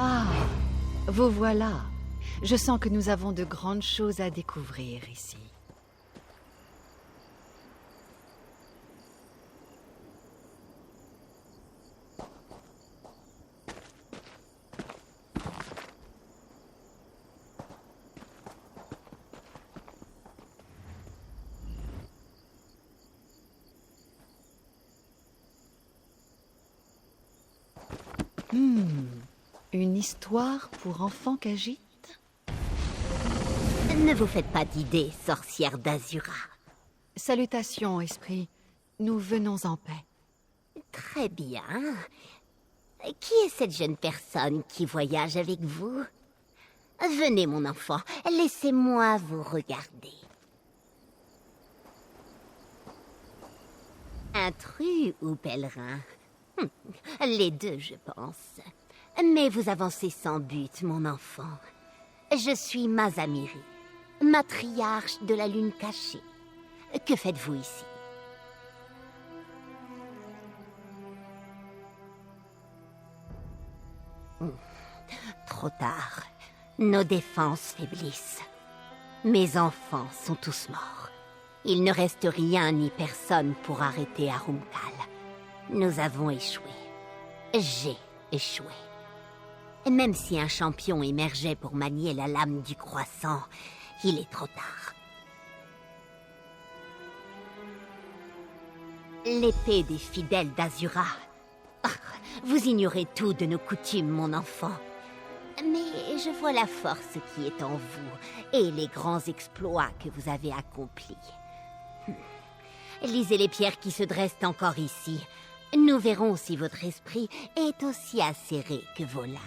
Ah, vous voilà. Je sens que nous avons de grandes choses à découvrir ici. Une histoire pour enfants Khajiit? Ne vous faites pas d'idées, sorcière d'Azura. Salutations, esprit. Nous venons en paix. Très bien. Qui est cette jeune personne qui voyage avec vous? Venez, mon enfant, laissez-moi vous regarder. Intrus ou pèlerin? Les deux, je pense. Mais vous avancez sans but, mon enfant. Je suis Mazamiri, matriarche de la lune cachée. Que faites-vous ici? Trop tard. Nos défenses faiblissent. Mes enfants sont tous morts. Il ne reste rien ni personne pour arrêter Arumkal. Nous avons échoué. J'ai échoué. Et même si un champion émergeait pour manier la lame du croissant, il est trop tard. L'épée des fidèles d'Azura. Vous ignorez tout de nos coutumes, mon enfant. Mais je vois la force qui est en vous et les grands exploits que vous avez accomplis. Lisez les pierres qui se dressent encore ici. Nous verrons si votre esprit est aussi acéré que vos lames.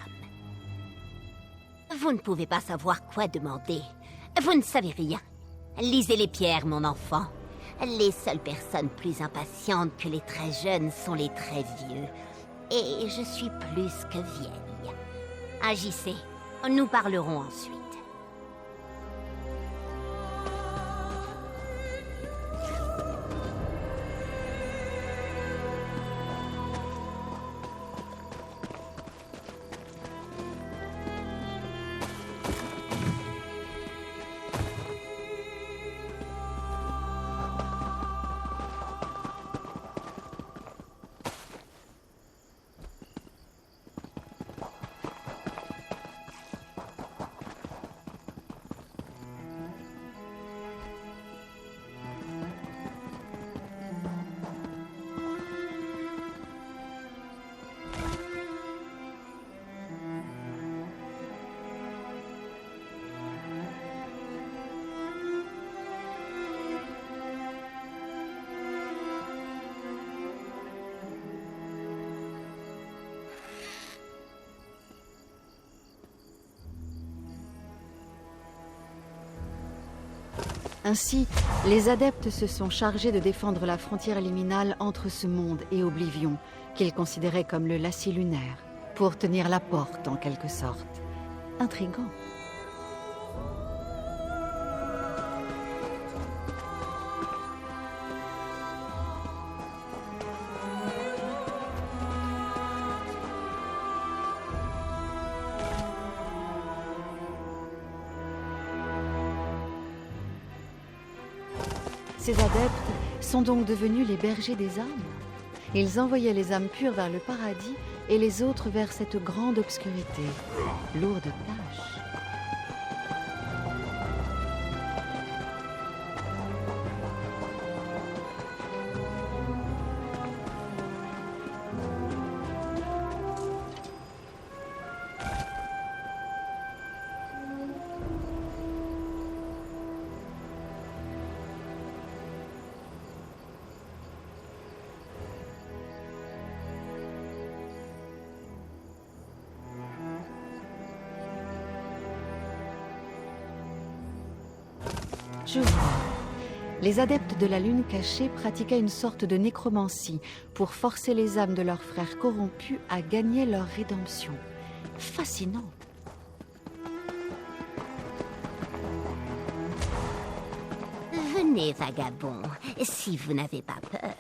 Vous ne pouvez pas savoir quoi demander. Vous ne savez rien. Lisez les pierres, mon enfant. Les seules personnes plus impatientes que les très jeunes sont les très vieux. Et je suis plus que vieille. Agissez. Nous parlerons ensuite. Ainsi, les adeptes se sont chargés de défendre la frontière liminale entre ce monde et Oblivion, qu'ils considéraient comme le lacis lunaire, pour tenir la porte en quelque sorte. Intriguant. Ces adeptes sont donc devenus les bergers des âmes. Ils envoyaient les âmes pures vers le paradis et les autres vers cette grande obscurité. Lourde tâche. Je vois. Les adeptes de la lune cachée pratiquaient une sorte de nécromancie pour forcer les âmes de leurs frères corrompus à gagner leur rédemption. Fascinant. Venez, vagabond, si vous n'avez pas peur.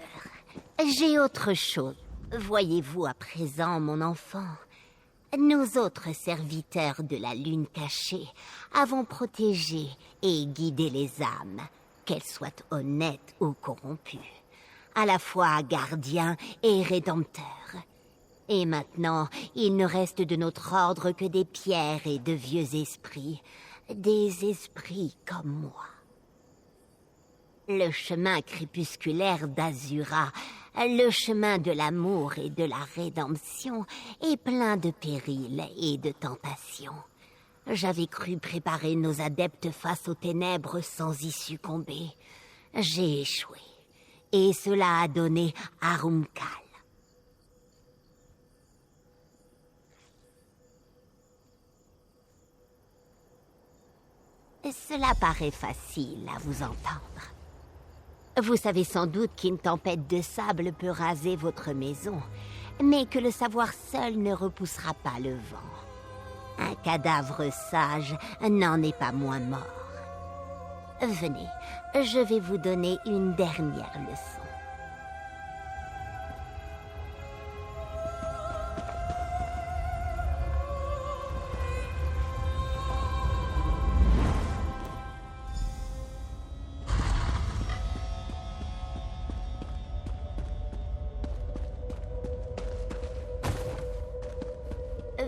J'ai autre chose. Voyez-vous à présent, mon enfant, Nous autres serviteurs de la lune cachée avons protégé et guidé les âmes, qu'elles soient honnêtes ou corrompues, à la fois gardiens et rédempteurs. Et maintenant, il ne reste de notre ordre que des pierres et de vieux esprits, des esprits comme moi. Le chemin crépusculaire d'Azura, le chemin de l'amour et de la rédemption, est plein de périls et de tentations. J'avais cru préparer nos adeptes face aux ténèbres sans y succomber. J'ai échoué, et cela a donné Arumkal. Cela paraît facile à vous entendre. Vous savez sans doute qu'une tempête de sable peut raser votre maison, mais que le savoir seul ne repoussera pas le vent. Un cadavre sage n'en est pas moins mort. Venez, je vais vous donner une dernière leçon.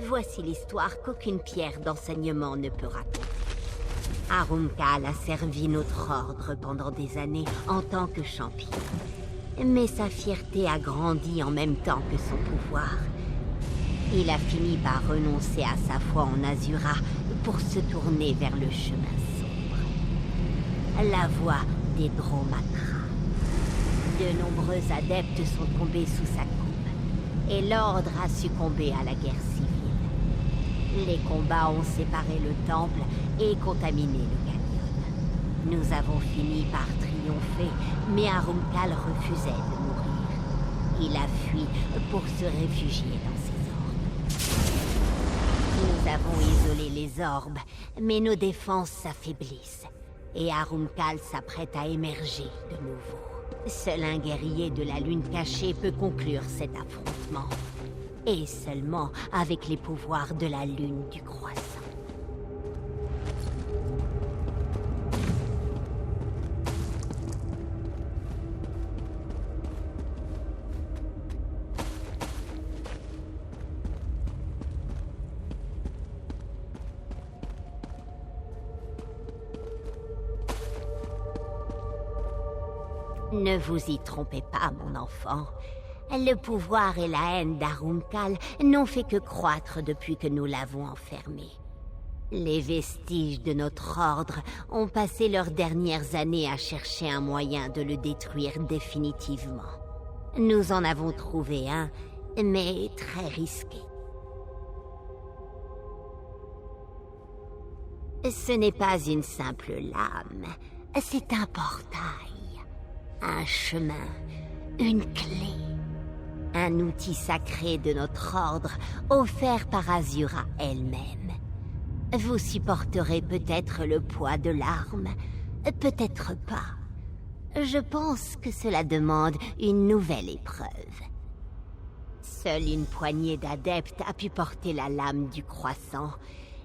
Voici l'histoire qu'aucune pierre d'enseignement ne peut raconter. Arumkal a servi notre ordre pendant des années en tant que champion. Mais sa fierté a grandi en même temps que son pouvoir. Il a fini par renoncer à sa foi en Azura pour se tourner vers le chemin sombre. La voie des Dromakra. De nombreux adeptes sont tombés sous sa coupe, et l'ordre a succombé à la guerre civile. Les combats ont séparé le temple et contaminé le canyon. Nous avons fini par triompher, mais Arumkal refusait de mourir. Il a fui pour se réfugier dans ses orbes. Nous avons isolé les orbes, mais nos défenses s'affaiblissent. Et Arumkal s'apprête à émerger de nouveau. Seul un guerrier de la lune cachée peut conclure cet affrontement. Et seulement avec les pouvoirs de la lune du croissant. Ne vous y trompez pas, mon enfant. Le pouvoir et la haine d'Arumkal n'ont fait que croître depuis que nous l'avons enfermé. Les vestiges de notre ordre ont passé leurs dernières années à chercher un moyen de le détruire définitivement. Nous en avons trouvé un, mais très risqué. Ce n'est pas une simple lame, c'est un portail, un chemin, une clé. Un outil sacré de notre ordre, offert par Azura elle-même. Vous supporterez peut-être le poids de l'arme, peut-être pas. Je pense que cela demande une nouvelle épreuve. Seule une poignée d'adeptes a pu porter la lame du croissant,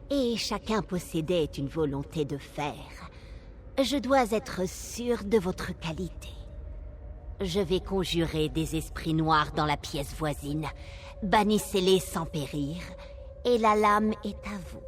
et chacun possédait une volonté de fer. Je dois être sûr de votre qualité. Je vais conjurer des esprits noirs dans la pièce voisine. Bannissez-les sans périr, et la lame est à vous.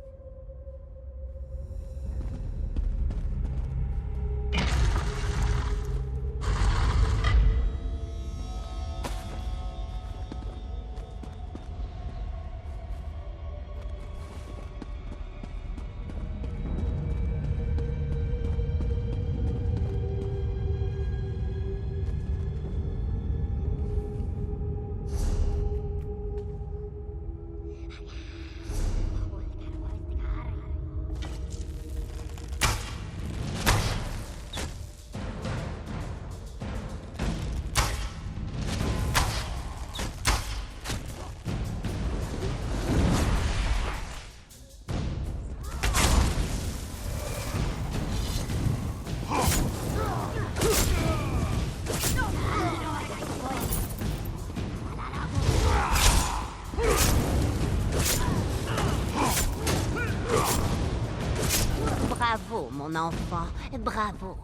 Bravo, mon enfant, bravo.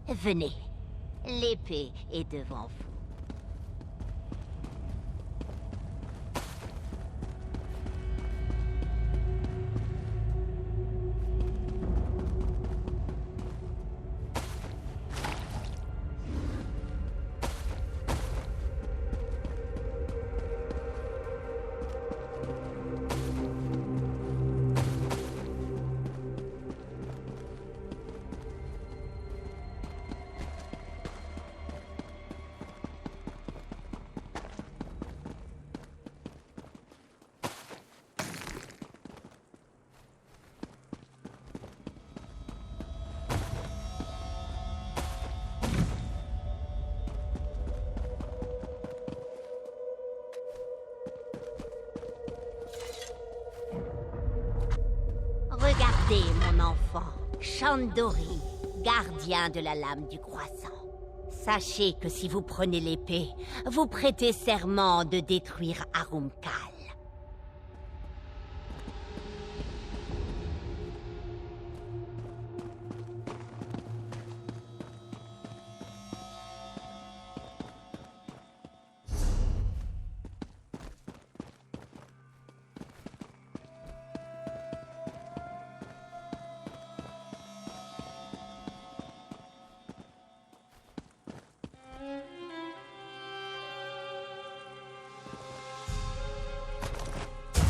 Venez, l'épée est devant vous. Regardez, mon enfant, Chandori, gardien de la lame du croissant. Sachez que si vous prenez l'épée, vous prêtez serment de détruire Arumkal.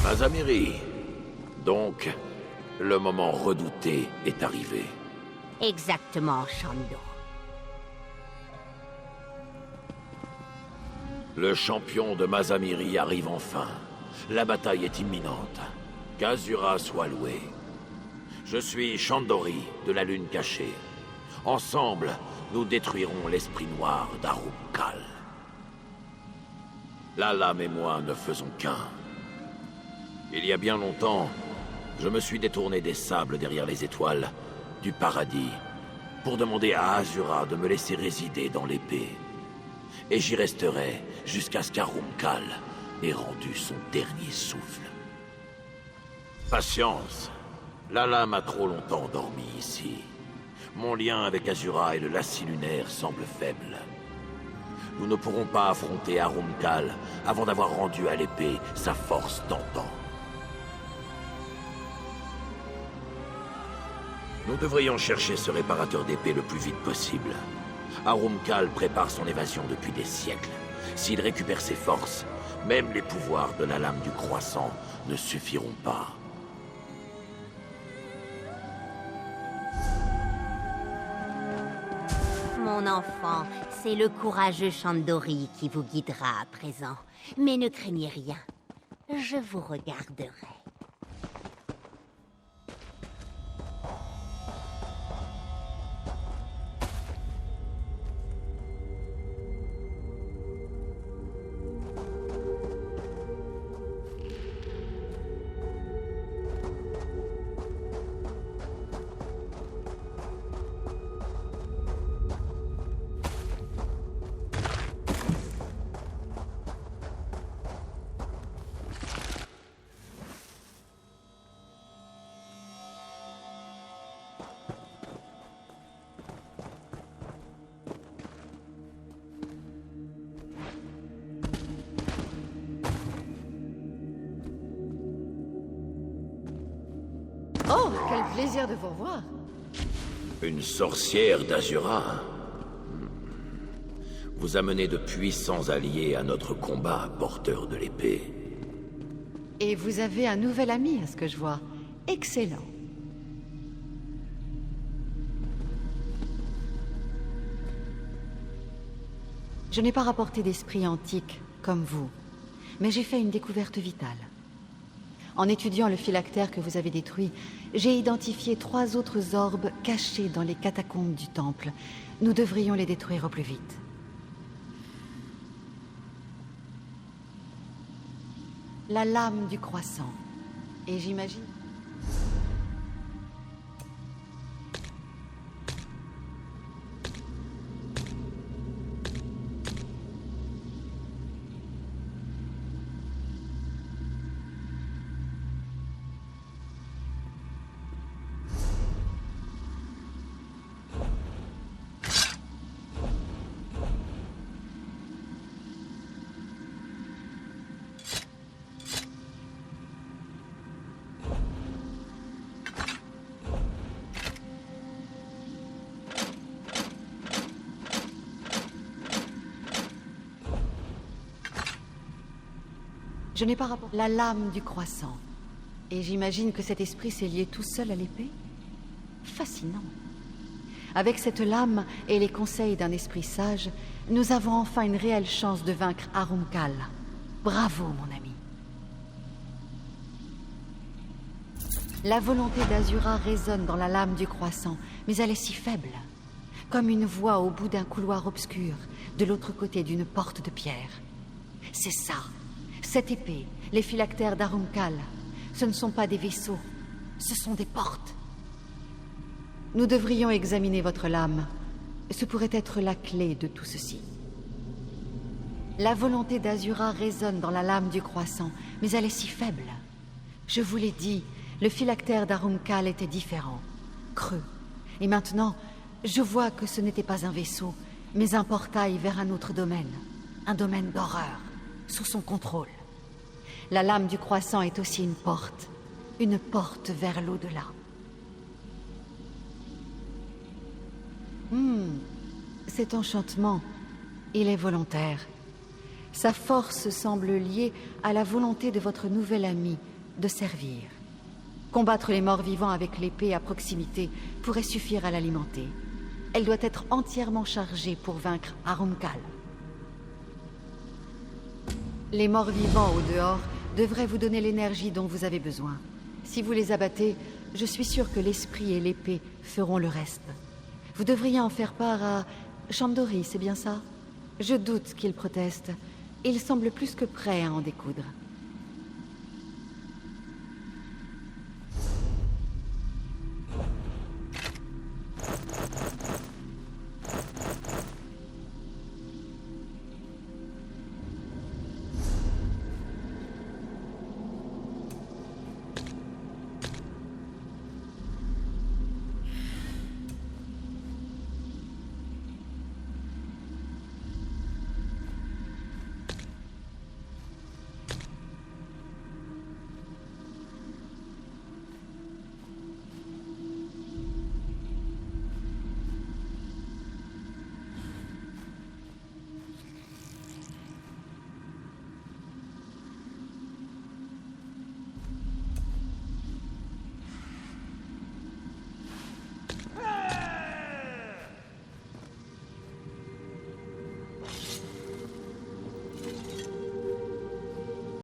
Mazamiri. Donc, le moment redouté est arrivé. Exactement, Shando. Le champion de Mazamiri arrive enfin. La bataille est imminente. Qu'Azura soit loué. Je suis Chandori, de la Lune cachée. Ensemble, nous détruirons l'esprit noir d'Arumkal. La lame et moi ne faisons qu'un. Il y a bien longtemps, je me suis détourné des sables derrière les étoiles, du paradis, pour demander à Azura de me laisser résider dans l'épée. Et j'y resterai jusqu'à ce qu'Arumkal ait rendu son dernier souffle. Patience. La lame a trop longtemps dormi ici. Mon lien avec Azura et le lacis lunaire semble faible. Nous ne pourrons pas affronter Arumkal avant d'avoir rendu à l'épée sa force d'antan. Nous devrions chercher ce réparateur d'épée le plus vite possible. Arumkal prépare son évasion depuis des siècles. S'il récupère ses forces, même les pouvoirs de la lame du croissant ne suffiront pas. Mon enfant, c'est le courageux Chandori qui vous guidera à présent. Mais ne craignez rien, je vous regarderai. Oh, quel plaisir de vous revoir. Une sorcière d'Azura. Vous amenez de puissants alliés à notre combat, porteur de l'épée. Et vous avez un nouvel ami, à ce que je vois. Excellent. Je n'ai pas rapporté d'esprit antique, comme vous, mais j'ai fait une découverte vitale. En étudiant le phylactère que vous avez détruit, j'ai identifié 3 autres orbes cachés dans les catacombes du temple. Nous devrions les détruire au plus vite. La lame du croissant. Et j'imagine... Je n'ai pas rapport. La lame du croissant. Et j'imagine que cet esprit s'est lié tout seul à l'épée? Fascinant. Avec cette lame et les conseils d'un esprit sage, nous avons enfin une réelle chance de vaincre Arumkal. Bravo, mon ami. La volonté d'Azura résonne dans la lame du croissant, mais elle est si faible. Comme une voix au bout d'un couloir obscur, de l'autre côté d'une porte de pierre. C'est ça. Cette épée, les phylactères d'Arumkal, ce ne sont pas des vaisseaux, ce sont des portes. Nous devrions examiner votre lame. Ce pourrait être la clé de tout ceci. La volonté d'Azura résonne dans la lame du croissant, mais elle est si faible. Je vous l'ai dit, le phylactère d'Arumkal était différent, creux. Et maintenant, je vois que ce n'était pas un vaisseau, mais un portail vers un autre domaine. Un domaine d'horreur, sous son contrôle. La lame du croissant est aussi une porte vers l'au-delà. Cet enchantement, il est volontaire. Sa force semble liée à la volonté de votre nouvel ami de servir. Combattre les morts vivants avec l'épée à proximité pourrait suffire à l'alimenter. Elle doit être entièrement chargée pour vaincre Arumkal. Les morts vivants au dehors devraient vous donner l'énergie dont vous avez besoin. Si vous les abattez, je suis sûr que l'esprit et l'épée feront le reste. Vous devriez en faire part à Chandori, c'est bien ça? Je doute qu'il proteste. Il semble plus que prêt à en découdre.